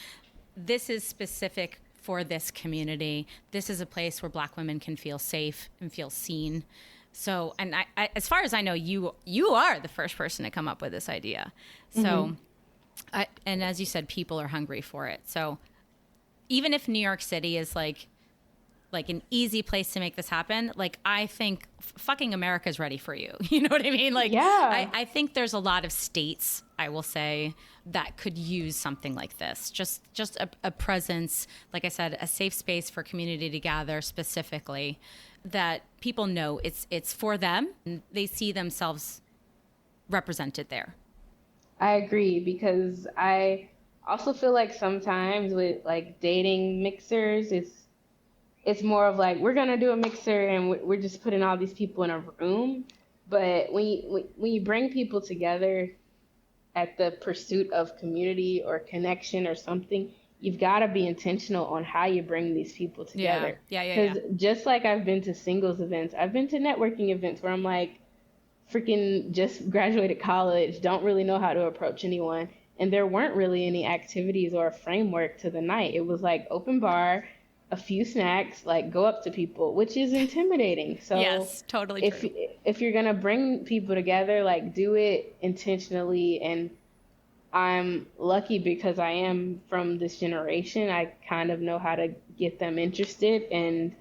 this is specific for this community. This is a place where Black women can feel safe and feel seen. So, and as far as I know, you are the first person to come up with this idea. So, and as you said, people are hungry for it. So, even if New York City is like an easy place to make this happen, like I think fucking America's ready for you. You know what I mean? Like Yeah. I think there's a lot of states, I will say, that could use something like this. Just a presence, like I said, a safe space for community to gather specifically, that people know it's for them and they see themselves represented there. I agree, because I also feel like sometimes with like dating mixers, it's more of like we're gonna do a mixer and we're just putting all these people in a room. But when you bring people together at the pursuit of community or connection or something, you've got to be intentional on how you bring these people together. Yeah. Because just like I've been to singles events, I've been to networking events where I'm like, freaking just graduated college, don't really know how to approach anyone. And there weren't really any activities or a framework to the night. It was like open bar, a few snacks, like go up to people, which is intimidating. So Yes, totally true. if you're gonna bring people together, like do it intentionally. And I'm lucky because I am from this generation. I kind of know how to get them interested and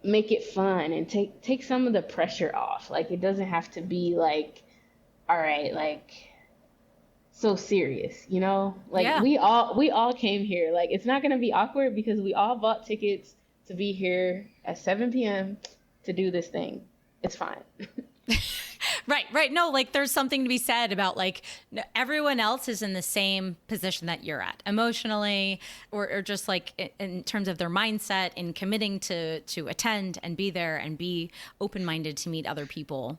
make it fun and take some of the pressure off. Like it doesn't have to be like, all right, like so serious. Like Yeah. we all came here. Like it's not gonna be awkward because we all bought tickets to be here at 7 p.m. to do this thing. It's fine. Right. No, like there's something to be said about like everyone else is in the same position that you're at emotionally or just like in terms of their mindset and committing to attend and be there and be open-minded to meet other people.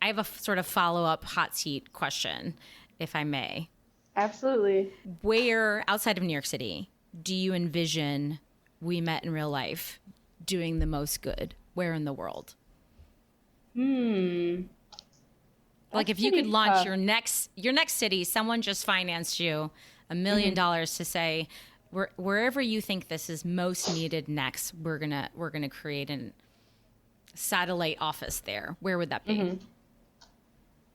I have a sort of follow-up hot seat question, if I may. Absolutely. Where outside of New York City do you envision We Met in Real Life doing the most good? Where in the world? Like if you could launch tough. your next city, someone just financed you $1 million to say, wherever you think this is most needed next, we're gonna create a satellite office there. Where would that be?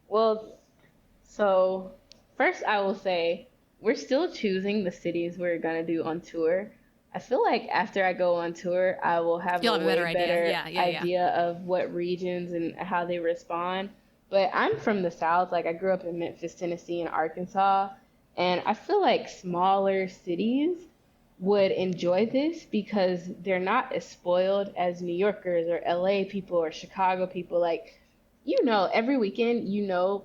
Well, so first I will say we're still choosing the cities we're gonna do on tour. I feel like after I go on tour, I will have You'll a have a way better idea. Yeah. idea of what regions and how they respond. But I'm from the South. Like I grew up in Memphis, Tennessee, and Arkansas, and I feel like smaller cities would enjoy this because they're not as spoiled as New Yorkers or LA people or Chicago people. Like, every weekend,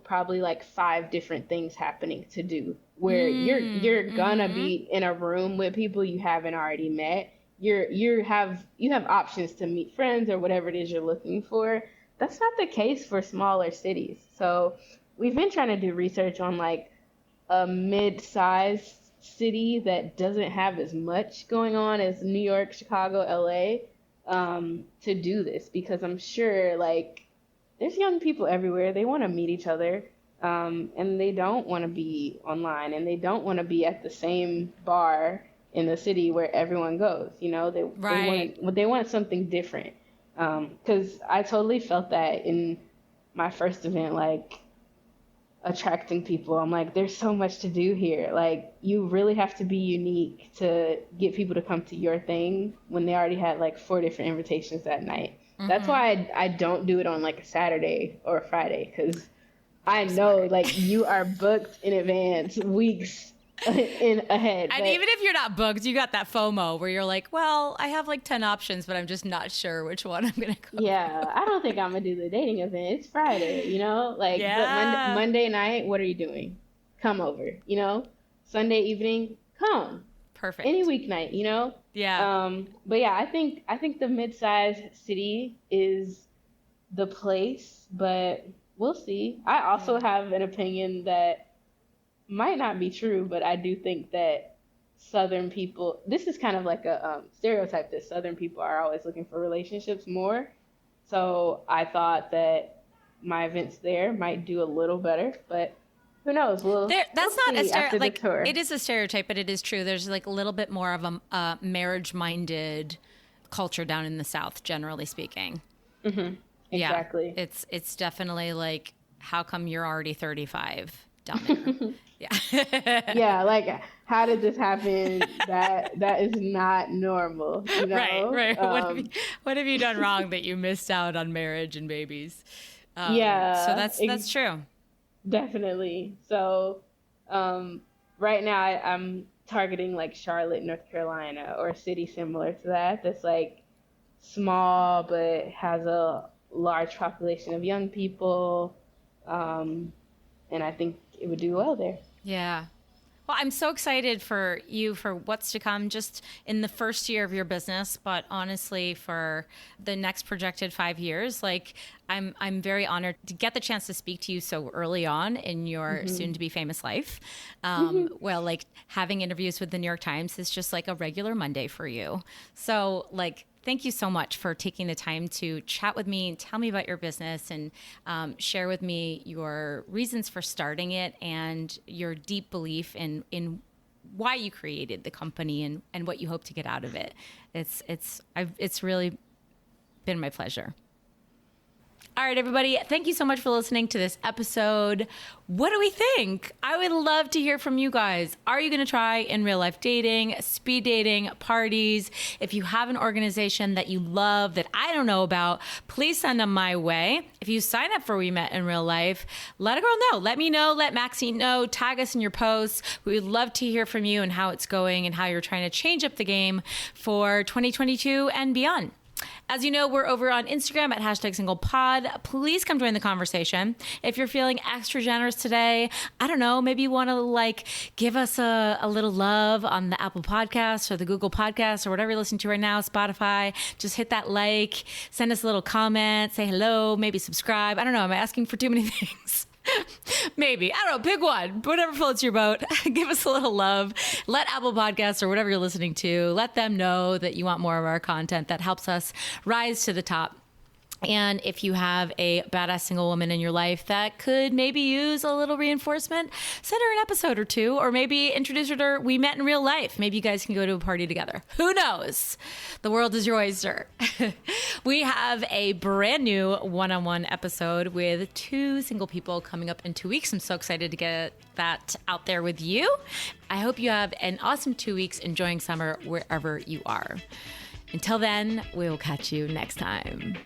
probably like 5 different things happening to do where you're gonna be in a room with people you haven't already met. you have options to meet friends or whatever it is you're looking for. That's not the case for smaller cities. So we've been trying to do research on like a mid-sized city that doesn't have as much going on as New York, Chicago, LA, to do this, because I'm sure like there's young people everywhere. They want to meet each other, and they don't want to be online, and they don't want to be at the same bar in the city where everyone goes. You know, they want something different. Because I totally felt that in my first event, like attracting people. I'm like, there's so much to do here. Like, you really have to be unique to get people to come to your thing when they already had like 4 different invitations that night. Mm-hmm. That's why I don't do it on like a Saturday or a Friday, because I know like you are booked in advance, weeks in ahead. And even if you're not booked, you got that FOMO where you're like, well, I have like 10 options, but I'm just not sure which one I'm going to go. Yeah, I don't think I'm going to do the dating event. It's Friday, you know? Like, but Monday night, what are you doing? Come over, you know? Sunday evening, come. Perfect. Any weeknight, you know? Yeah. But yeah, I think the mid-sized city is the place, but we'll see. I also have an opinion that might not be true, but I do think that Southern people, this is kind of like a stereotype that Southern people are always looking for relationships more. So I thought that my events there might do a little better, but who knows? That's not a stereotype. Like, tour. It is a stereotype, but it is true. There's like a little bit more of a marriage-minded culture down in the South, generally speaking. Mm-hmm. Exactly. Yeah, it's definitely like, how come you're already 35 down there? Yeah. Yeah, like, how did this happen? That is not normal, you know? Right. What have you done wrong that you missed out on marriage and babies? Yeah. So that's true. Definitely. So, right now I'm targeting like Charlotte, North Carolina, or a city similar to that. That's like small but has a large population of young people, and I think it would do well there. Yeah. Well, I'm so excited for you for what's to come just in the first year of your business, but honestly for the next projected 5 years. Like, I'm very honored to get the chance to speak to you so early on in your soon to be famous life. Well, like, having interviews with the New York Times is just like a regular Monday for you. So like, thank you so much for taking the time to chat with me and tell me about your business and share with me your reasons for starting it and your deep belief in why you created the company and what you hope to get out of it. It's really been my pleasure. All right, everybody, thank you so much for listening to this episode. What do we think? I would love to hear from you guys. Are you going to try in real life dating, speed dating, parties? If you have an organization that you love that I don't know about, please send them my way. If you sign up for We Met in Real Life, let a girl know. Let me know. Let Maxine know. Tag us in your posts. We would love to hear from you and how it's going and how you're trying to change up the game for 2022 and beyond. As you know, we're over on Instagram at #SinglePod. Please come join the conversation. If you're feeling extra generous today, I don't know, maybe you want to like give us a little love on the Apple Podcast or the Google Podcast or whatever you're listening to right now, Spotify. Just hit that like, send us a little comment, say hello, maybe subscribe. I don't know. Am I asking for too many things? Maybe. I don't know. Pick one. Whatever floats your boat. Give us a little love. Let Apple Podcasts or whatever you're listening to, let them know that you want more of our content. That helps us rise to the top. And if you have a badass single woman in your life that could maybe use a little reinforcement, send her an episode or two, or maybe introduce her to We Met in Real Life. Maybe you guys can go to a party together. Who knows? The world is your oyster. We have a brand new one-on-one episode with 2 single people coming up in 2 weeks. I'm so excited to get that out there with you. I hope you have an awesome 2 weeks enjoying summer wherever you are. Until then, we will catch you next time.